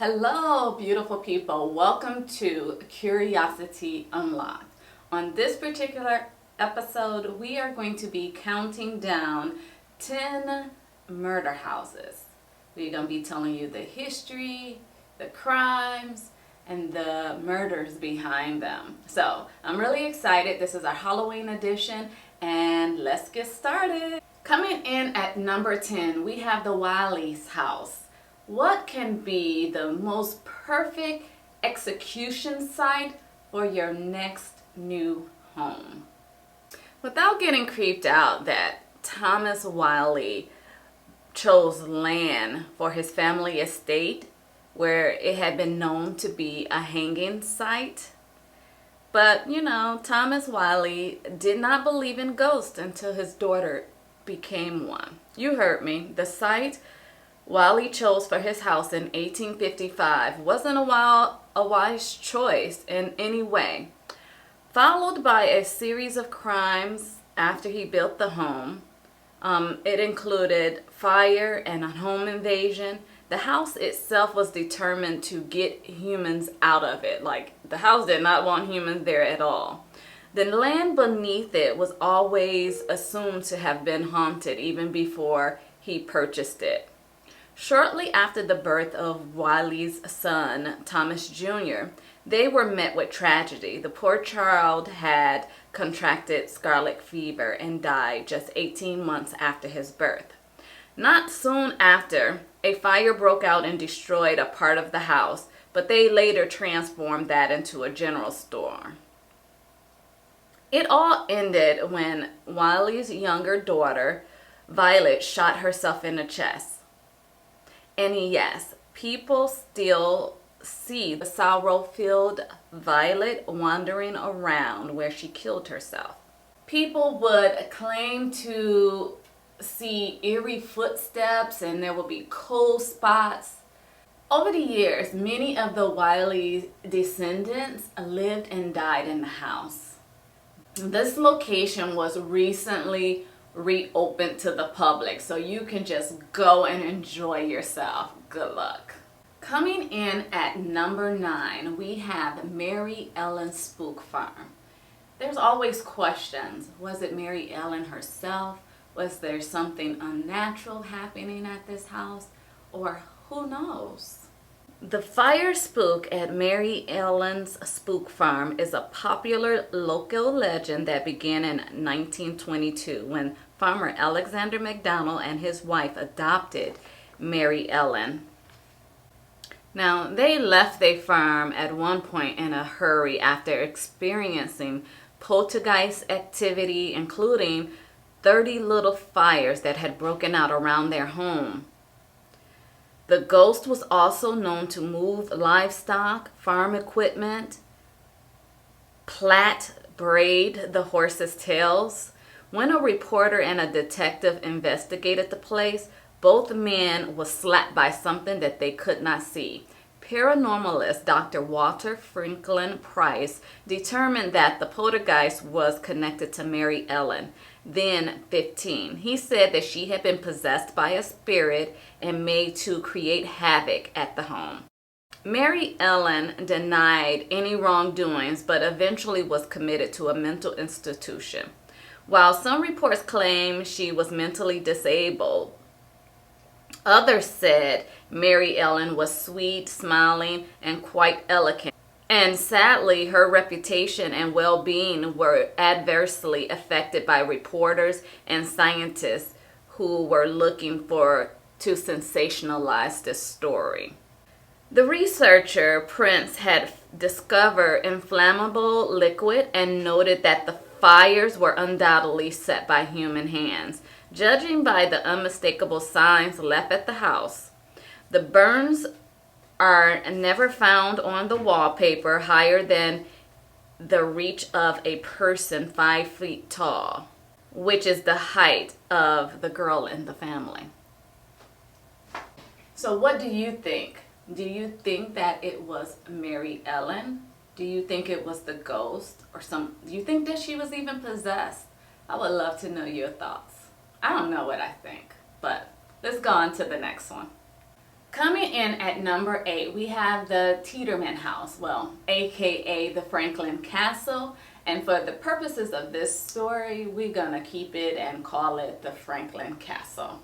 Hello, beautiful people. Welcome to Curiosity Unlocked. On this particular episode, we are going to be counting down 10 murder houses. We're going to be telling you the history, the crimes, and the murders behind them. So, I'm really excited. This is our Halloween edition, and let's get started. Coming in at number 10, we have the Wilys House. What can be the most perfect execution site for your next new home? Without getting creeped out that Thomas Wiley chose land for his family estate where it had been known to be a hanging site. But, Thomas Wiley did not believe in ghosts until his daughter became one. You heard me. The site Wiley chose for his house in 1855 wasn't a wise choice in any way. Followed by a series of crimes after he built the home. It included fire and a home invasion. The house itself was determined to get humans out of it. Like, the house did not want humans there at all. The land beneath it was always assumed to have been haunted even before he purchased it. Shortly after the birth of Wiley's son, Thomas Jr., they were met with tragedy. The poor child had contracted scarlet fever and died just 18 months after his birth. Not soon after, a fire broke out and destroyed a part of the house, but they later transformed that into a general store. It all ended when Wiley's younger daughter, Violet, shot herself in the chest. And yes, people still see the sorrow-filled Violet wandering around where she killed herself. People would claim to see eerie footsteps and there would be cold spots. Over the years, many of the Wiley descendants lived and died in the house. This location was recently reopened to the public, so you can just go and enjoy yourself. Good luck. Coming in at number 9, we have Mary Ellen's Spook Farm. There's always questions. Was it Mary Ellen herself? Was there something unnatural happening at this house? Or who knows? The fire spook at Mary Ellen's Spook Farm is a popular local legend that began in 1922 when farmer Alexander McDonald and his wife adopted Mary Ellen. Now, they left their farm at one point in a hurry after experiencing poltergeist activity, including 30 little fires that had broken out around their home. The ghost was also known to move livestock, farm equipment, braid the horses' tails. When a reporter and a detective investigated the place, both men were slapped by something that they could not see. Paranormalist Dr. Walter Franklin Price determined that the poltergeist was connected to Mary Ellen, then 15. He said that she had been possessed by a spirit and made to create havoc at the home. Mary Ellen denied any wrongdoings, but eventually was committed to a mental institution. While some reports claim she was mentally disabled, others said Mary Ellen was sweet, smiling, and quite elegant. And sadly, her reputation and well-being were adversely affected by reporters and scientists who were looking to sensationalize this story. The researcher Prince had discovered inflammable liquid and noted that the fires were undoubtedly set by human hands. Judging by the unmistakable signs left at the house, the burns are never found on the wallpaper higher than the reach of a person 5 feet tall, which is the height of the girl in the family. So what do you think? Do you think that it was Mary Ellen? Do you think it was the ghost or do you think that she was even possessed? I would love to know your thoughts. I don't know what I think, but let's go on to the next one. Coming in at number 8, we have the Teeterman house, well, aka the Franklin Castle. And for the purposes of this story, we're gonna keep it and call it the Franklin Castle.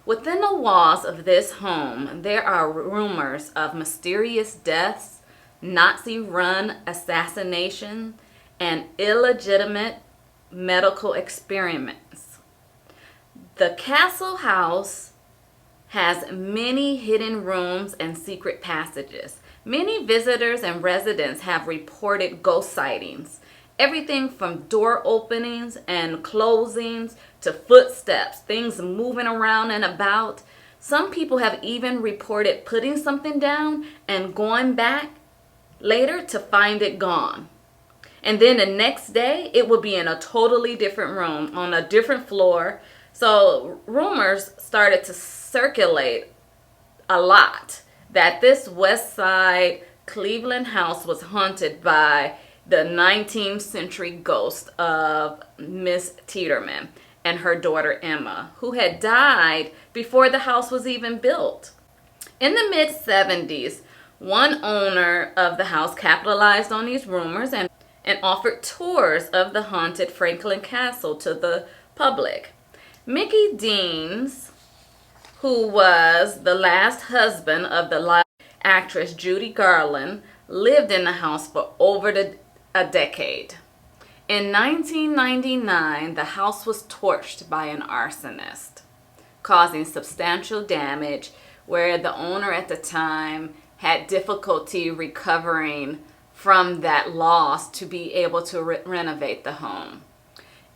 Within the walls of this home, there are rumors of mysterious deaths, Nazi-run assassination, and illegitimate medical experiments. The castle house has many hidden rooms and secret passages. Many visitors and residents have reported ghost sightings. Everything from door openings and closings to footsteps, things moving around and about. Some people have even reported putting something down and going back later to find it gone. And then the next day, it will be in a totally different room on a different floor. So rumors started to circulate a lot that this West Side Cleveland house was haunted by the 19th century ghost of Miss Teeterman and her daughter Emma, who had died before the house was even built. In the mid-70s, one owner of the house capitalized on these rumors and offered tours of the haunted Franklin Castle to the public. Mickey Deans, who was the last husband of the actress Judy Garland, lived in the house for over a decade. In 1999, the house was torched by an arsonist, causing substantial damage where the owner at the time had difficulty recovering from that loss to be able to renovate the home.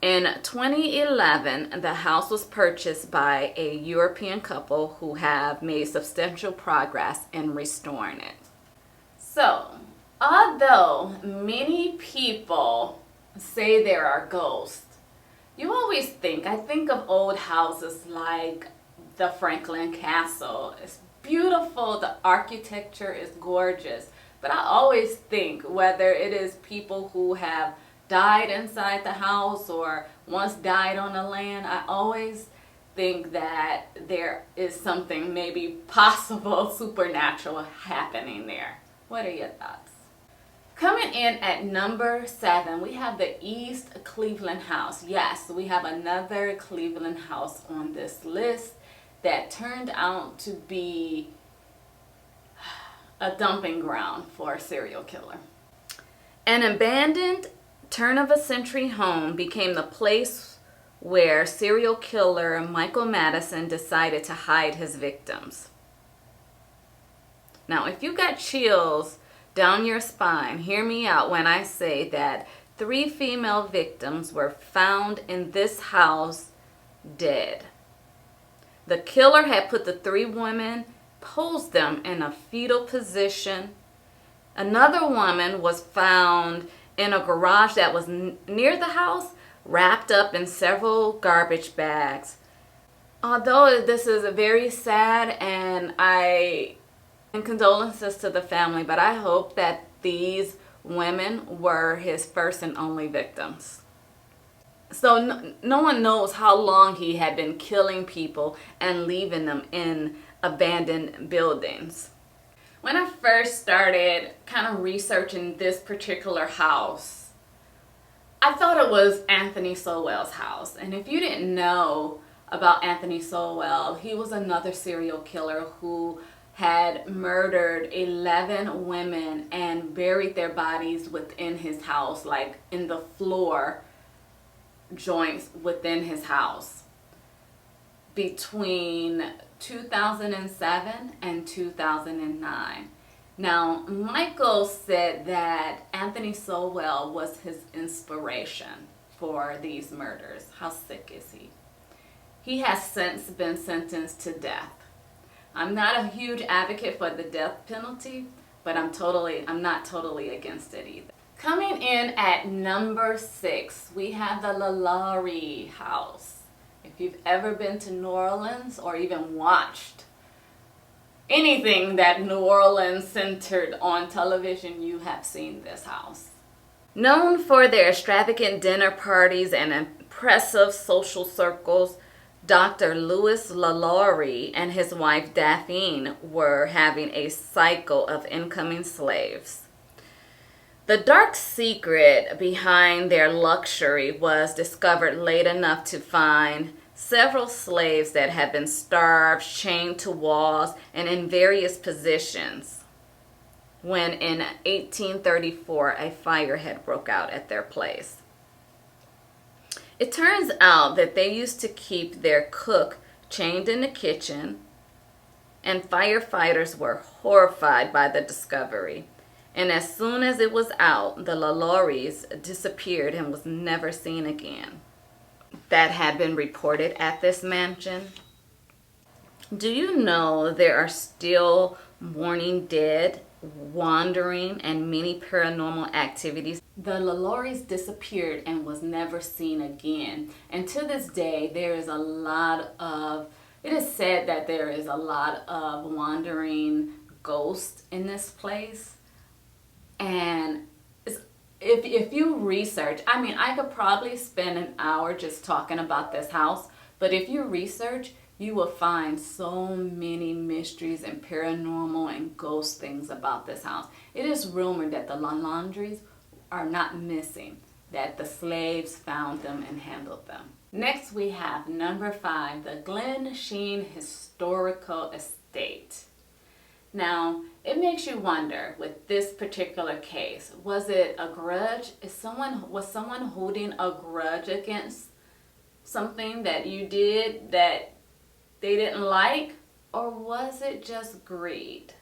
In 2011, the house was purchased by a European couple who have made substantial progress in restoring it. So, although many people say there are ghosts, you always I think of old houses like the Franklin Castle. It's beautiful, the architecture is gorgeous, but I always think whether it is people who have died inside the house or once died on the land, I always think that there is something maybe possible supernatural happening there. What are your thoughts? Coming in at number 7, we have the East Cleveland house. Yes, we have another Cleveland house on this list that turned out to be a dumping ground for a serial killer. An abandoned turn-of-a-century home became the place where serial killer Michael Madison decided to hide his victims. Now, if you got chills down your spine, hear me out when I say that 3 female victims were found in this house dead. The killer had put the 3 women, posed them in a fetal position. Another woman was found in a garage that was near the house, wrapped up in several garbage bags. Although this is very sad, and condolences to the family, but I hope that these women were his first and only victims. So no one knows how long he had been killing people and leaving them in abandoned buildings. When I first started kind of researching this particular house, I thought it was Anthony Sowell's house. And if you didn't know about Anthony Sowell, he was another serial killer who had murdered 11 women and buried their bodies within his house, like in the floor joints within his house, between 2007 and 2009. Now, Michael said that Anthony Sowell was his inspiration for these murders. How sick is he? He has since been sentenced to death. I'm not a huge advocate for the death penalty, but I'm not totally against it either. Coming in at number 6, we have the Lalaurie house. If you've ever been to New Orleans or even watched anything that New Orleans centered on television, you have seen this house. Known for their extravagant dinner parties and impressive social circles, Dr. Louis Lalaurie and his wife Daphne were having a cycle of incoming slaves. The dark secret behind their luxury was discovered late enough to find several slaves that had been starved, chained to walls, and in various positions when in 1834 a fire had broke out at their place. It turns out that they used to keep their cook chained in the kitchen, and firefighters were horrified by the discovery. And as soon as it was out, the lalauries disappeared and was never seen again. That had been reported at this mansion. Do you know there are still morning dead, wandering, and many paranormal activities? The lalauries disappeared and was never seen again. And to this day, there is a lot of, it is said that there is a lot of wandering ghosts in this place. And if you research, I mean, I could probably spend an hour just talking about this house, but if you research, you will find so many mysteries and paranormal and ghost things about this house. It is rumored that the laundries are not missing, that the slaves found them and handled them. Next we have number 5, the Glen Sheen Historical Estate. Now, it makes you wonder with this particular case, was it a grudge? Was someone holding a grudge against something that you did that they didn't like? Or was it just greed?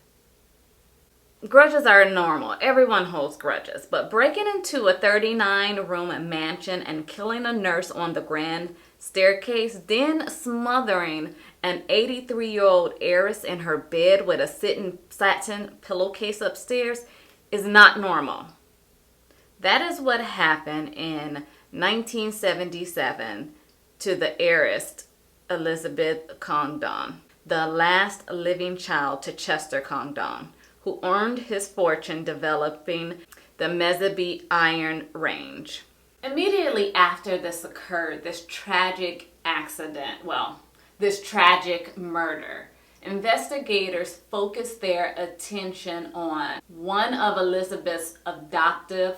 Grudges are normal. Everyone holds grudges. But breaking into a 39-room mansion and killing a nurse on the grand staircase, then smothering an 83-year-old heiress in her bed with a satin pillowcase upstairs is not normal. That is what happened in 1977 to the heiress Elizabeth Condon, the last living child to Chester Condon, who earned his fortune developing the Mezabite Iron Range. Immediately after this occurred, this tragic murder, investigators focused their attention on one of Elizabeth's adoptive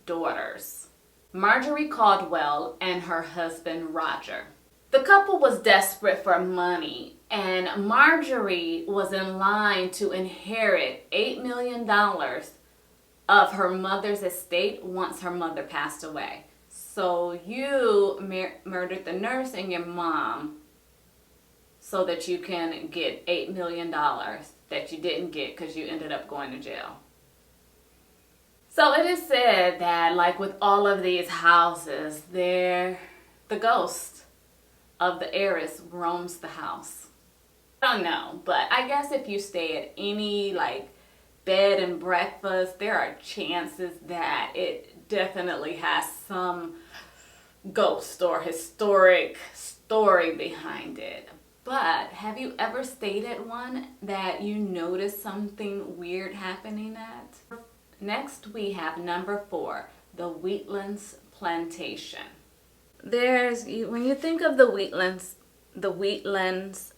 daughters, Marjorie Caldwell, and her husband Roger. The couple was desperate for money, and Marjorie was in line to inherit $8 million of her mother's estate once her mother passed away. So you murdered the nurse and your mom so that you can get $8 million that you didn't get because you ended up going to jail. So it is said that, like with all of these houses, the ghost of the heiress roams the house. I don't know, but I guess if you stay at any like bed and breakfast, there are chances that it definitely has some ghost or historic story behind it. But have you ever stayed at one that you noticed something weird happening at? Next we have number 4, the Wheatlands Plantation. When you think of the Wheatlands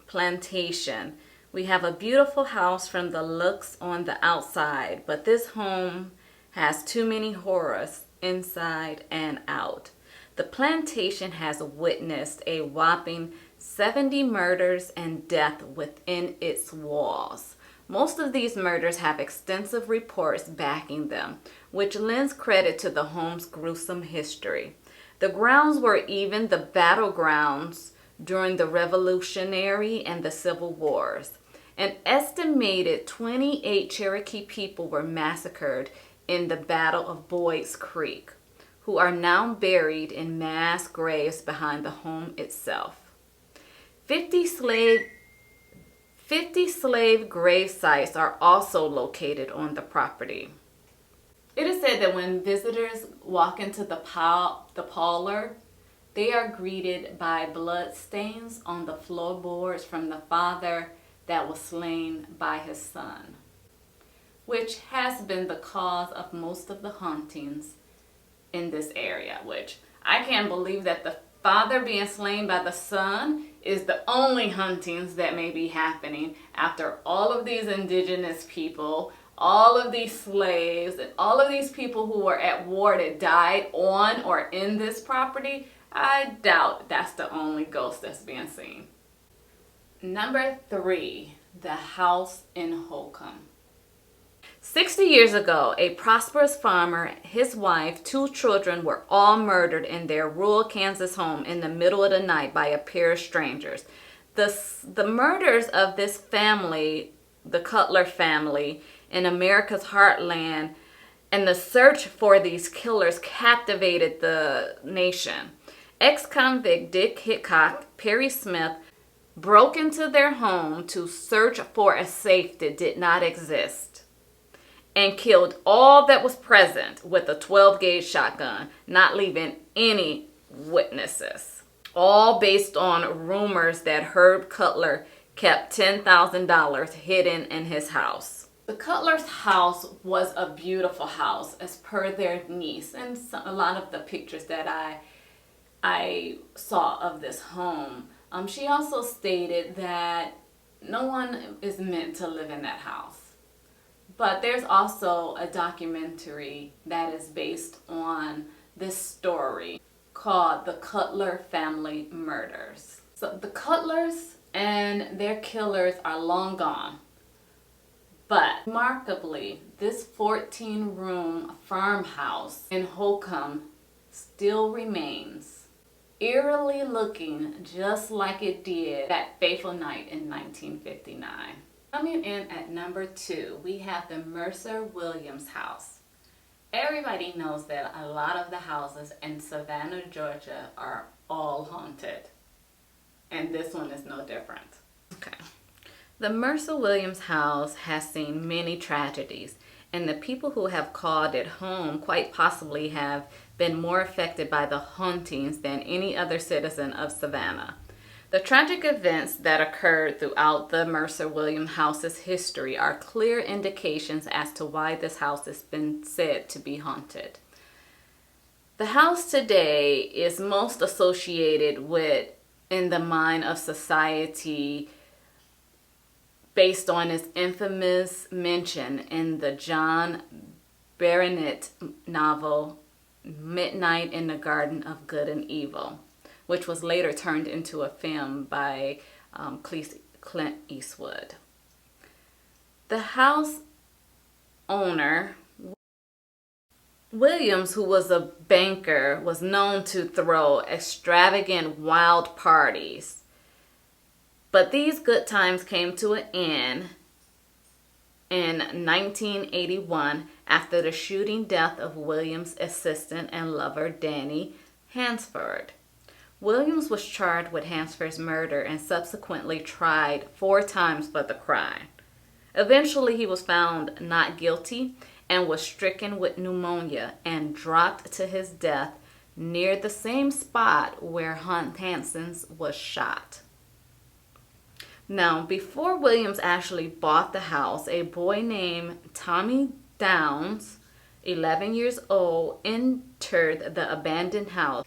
Plantation, we have a beautiful house from the looks on the outside, but this home has too many horrors inside and out. The plantation has witnessed a whopping 70 murders and death within its walls. Most of these murders have extensive reports backing them, which lends credit to the home's gruesome history. The grounds were even the battlegrounds during the Revolutionary and the Civil Wars. An estimated 28 Cherokee people were massacred in the Battle of Boyd's Creek, who are now buried in mass graves behind the home itself. 50 slave grave sites are also located on the property. It is said that when visitors walk into the parlor, they are greeted by blood stains on the floorboards from the father that was slain by his son, which has been the cause of most of the hauntings in this area, which I can't believe that the father being slain by the son is the only huntings that may be happening after all of these indigenous people, all of these slaves, and all of these people who were at war that died on or in this property. I doubt that's the only ghost that's being seen. Number 3, the house in Holcomb. 60 years ago, a prosperous farmer, his wife, 2 children were all murdered in their rural Kansas home in the middle of the night by a pair of strangers. The murders of this family, the Cutler family, in America's heartland, and the search for these killers captivated the nation. Ex-convict Dick Hickok, Perry Smith, broke into their home to search for a safe that did not exist and killed all that was present with a 12-gauge shotgun, not leaving any witnesses. All based on rumors that Herb Cutler kept $10,000 hidden in his house. The Cutler's house was a beautiful house, as per their niece, and a lot of the pictures that I saw of this home. She also stated that no one is meant to live in that house. But there's also a documentary that is based on this story called The Cutler Family Murders. So the Cutlers and their killers are long gone. But remarkably, this 14-room farmhouse in Holcomb still remains, eerily looking just like it did that fateful night in 1959. Coming in at number 2, we have the Mercer Williams House. Everybody knows that a lot of the houses in Savannah, Georgia are all haunted. And this one is no different. Okay. The Mercer Williams house has seen many tragedies, and the people who have called it home quite possibly have been more affected by the hauntings than any other citizen of Savannah. The tragic events that occurred throughout the Mercer Williams house's history are clear indications as to why this house has been said to be haunted. The house today is most associated with, in the mind of society, based on its infamous mention in the John Barnett novel Midnight in the Garden of Good and Evil, which was later turned into a film by Clint Eastwood. The house owner, Williams, who was a banker, was known to throw extravagant wild parties. But these good times came to an end in 1981 after the shooting death of Williams' assistant and lover, Danny Hansford. Williams was charged with Hansford's murder and subsequently tried 4 times for the crime. Eventually, he was found not guilty and was stricken with pneumonia and dropped to his death near the same spot where Hanson's was shot. Now, before Williams actually bought the house, a boy named Tommy Downs, 11 years old, entered the abandoned house,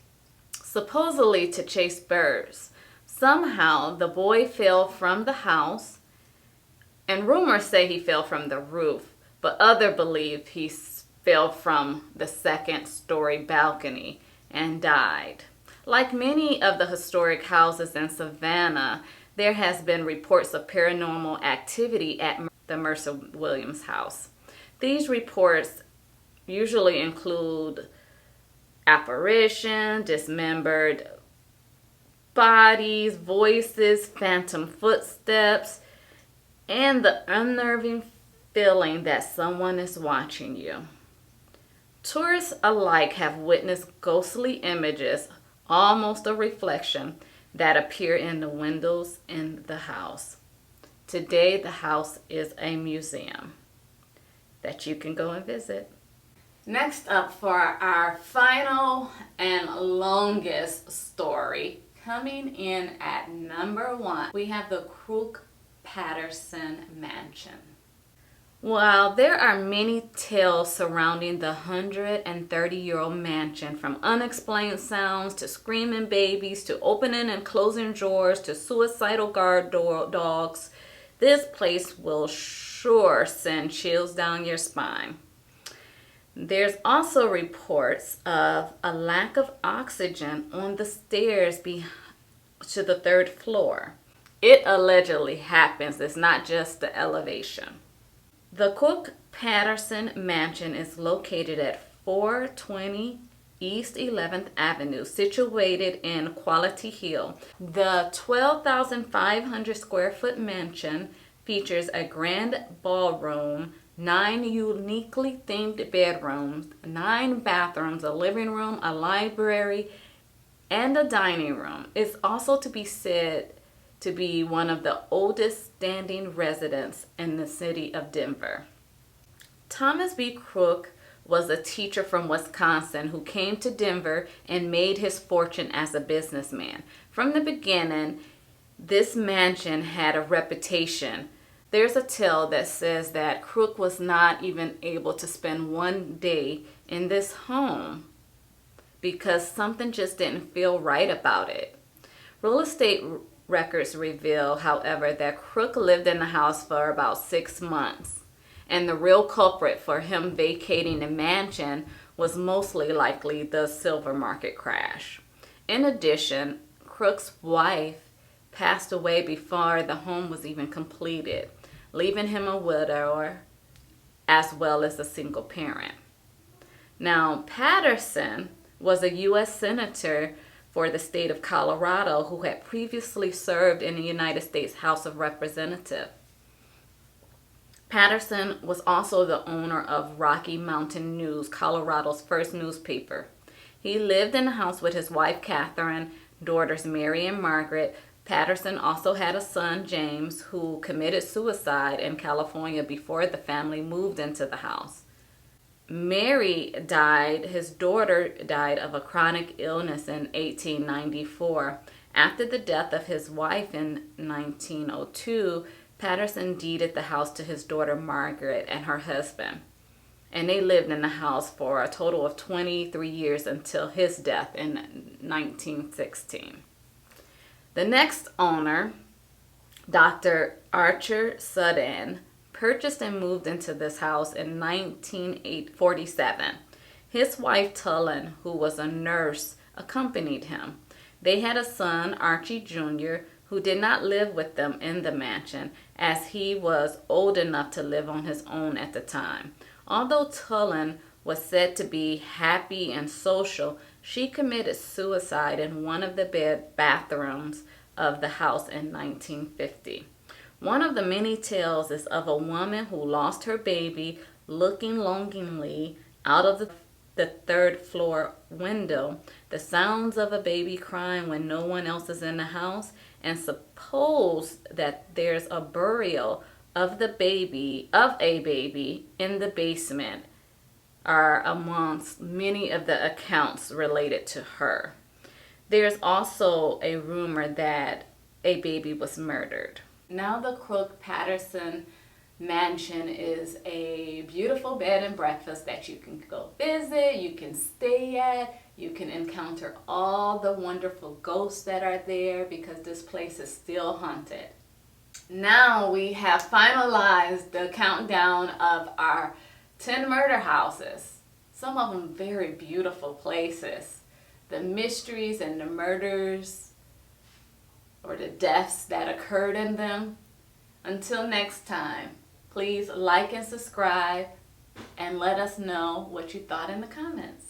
supposedly to chase birds. Somehow, the boy fell from the house, and rumors say he fell from the roof, but others believe he fell from the 2nd-story balcony and died. Like many of the historic houses in Savannah, there has been reports of paranormal activity at the Mercer Williams house. These reports usually include apparition, dismembered bodies, voices, phantom footsteps, and the unnerving feeling that someone is watching you. Tourists alike have witnessed ghostly images, almost a reflection, that appear in the windows in the house. Today, the house is a museum that you can go and visit. Next up, for our final and longest story, coming in at number 1, we have the Crook Patterson Mansion. While there are many tales surrounding the 130-year-old mansion, from unexplained sounds to screaming babies to opening and closing drawers to suicidal guard dogs, this place will sure send chills down your spine. There's also reports of a lack of oxygen on the stairs to the third floor. It allegedly happens. It's not just the elevation. The Crook Patterson Mansion is located at 420 East 11th Avenue, situated in Quality Hill. The 12,500 square foot mansion features a grand ballroom, 9 uniquely themed bedrooms, 9 bathrooms, a living room, a library, and a dining room. It's also to be said to be one of the oldest standing residences in the city of Denver. Thomas B. Crook was a teacher from Wisconsin who came to Denver and made his fortune as a businessman. From the beginning, this mansion had a reputation. There's a tale that says that Crook was not even able to spend one day in this home because something just didn't feel right about it. Real estate records reveal, however, that Crook lived in the house for about 6 months, and the real culprit for him vacating the mansion was mostly likely the silver market crash. In addition, Crook's wife passed away before the home was even completed, leaving him a widower as well as a single parent. Now, Patterson was a U.S. Senator for the state of Colorado who had previously served in the United States House of Representatives. Patterson was also the owner of Rocky Mountain News, Colorado's first newspaper. He lived in the house with his wife Catherine, daughters Mary and Margaret. Patterson also had a son, James, who committed suicide in California before the family moved into the house. Mary died, his daughter died of a chronic illness in 1894. After the death of his wife in 1902, Patterson deeded the house to his daughter Margaret and her husband. And they lived in the house for a total of 23 years until his death in 1916. The next owner, Dr. Archer Sudden, purchased and moved into this house in 1947. His wife Tullen, who was a nurse, accompanied him. They had a son, Archie Jr., who did not live with them in the mansion, as he was old enough to live on his own at the time. Although Tullen was said to be happy and social, she committed suicide in one of the bathrooms of the house in 1950. One of the many tales is of a woman who lost her baby looking longingly out of the third floor window, the sounds of a baby crying when no one else is in the house, and suppose that there's a burial of a baby in the basement are amongst many of the accounts related to her. There's also a rumor that a baby was murdered. Now the Crook Patterson Mansion is a beautiful bed and breakfast that you can go visit, you can stay at, you can encounter all the wonderful ghosts that are there because this place is still haunted. Now we have finalized the countdown of our 10 murder houses. Some of them very beautiful places. The mysteries and the murders or the deaths that occurred in them. Until next time, please like and subscribe and let us know what you thought in the comments.